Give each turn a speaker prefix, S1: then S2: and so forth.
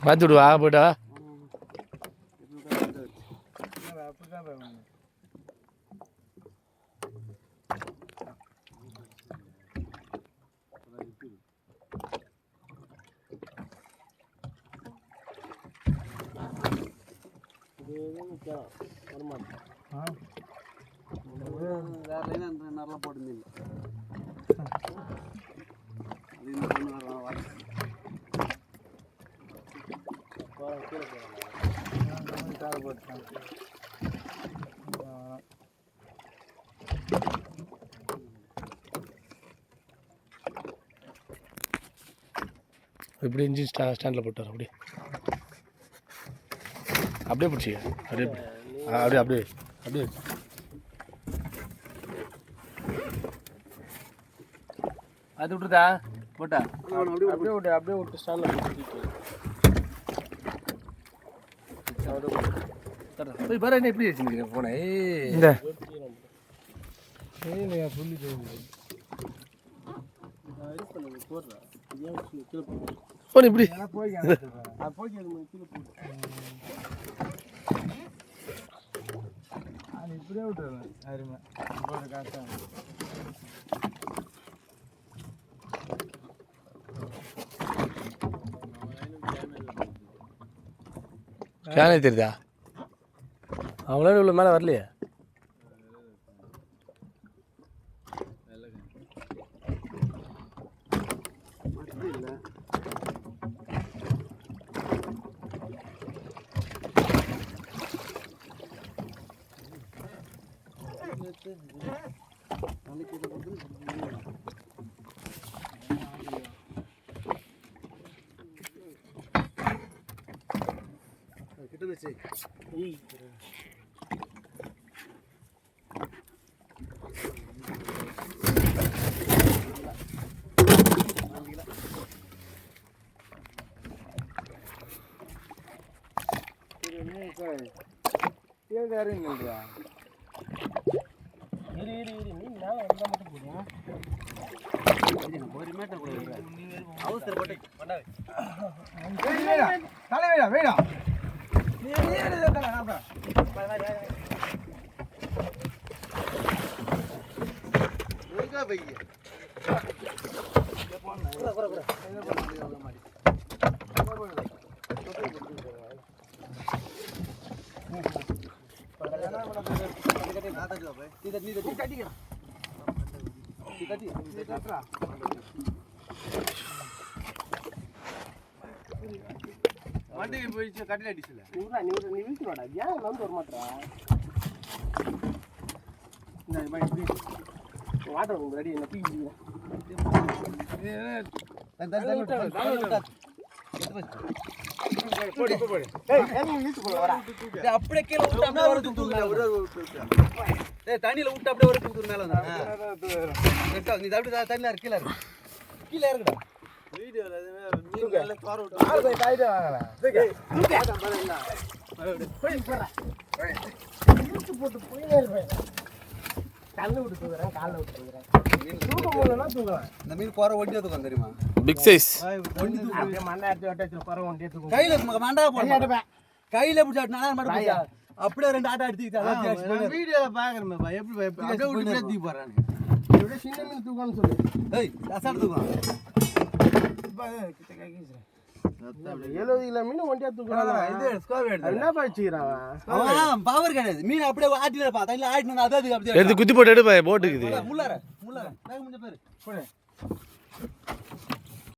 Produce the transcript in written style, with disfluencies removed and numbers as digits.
S1: பார்த்து விடுவா போயிட்டா
S2: நல்லா போட்டு
S1: இப்படி இன்ஜின் ஸ்டாண்டில் போட்டார் அப்படியே அப்படியே பிடிச்சிக்க அப்படியே அப்படியே அப்படியே அப்படியே அது விட்டுதா போட்டா அப்படியே விட்டு அப்படியே விட்டு ஸ்டாண்டில் போய் பாரு என்ன எப்படி வச்சுருக்கீங்க போனே இந்த புள்ளி போன இப்படி அது இப்படியே விட்டுருவேன் அருமை காசா ஃபேனே தெரியுதா அவங்களால இவ்வளோ மேலே வரலையே
S2: வண்டிக்கு போயிடுச்சு கட்டில அடிச்சுல
S3: நீ வீட்டுனோட ஏன் வந்து வர மாட்டா வாட்டர் ரெடி என்ன தூக்கி
S2: அப்படியே கீழே தண்ணியில விட்டு அப்படியே ஒரு தூக்கு மேல நீ அப்படியே தண்ணியில கீழே இருக்கு கீழே இருக்குடா வீடியோல மீன் குறை ஒண்டி தூக்கம் தெரியுமா
S1: பிக் சைஸ்
S2: கையில மண்டா போட கையில பிடிச்சா அப்படியே ரெண்டு ஆட்டா எடுத்துக்கிட்டா வீடியோல பாக்குறேன் எப்படி போறான்னு
S3: சின்ன மீன் தூக்கம்னு சொல்லு
S2: அசாடு தூக்கம்
S3: 70 கிலோ மீன் ஒண்டியா தூக்குறான் என்ன பாய்ச்சிக்கிறான்
S2: பவர் கிடையாது மீன் அப்படியே ஆட்டில தண்ணில ஆட்டினா அது அப்படியே
S1: எடுத்து குத்தி போட்டு எடுப்பா போட்டுக்குது
S2: முள்ளார முள்ளார வேக முடிஞ்ச பேரு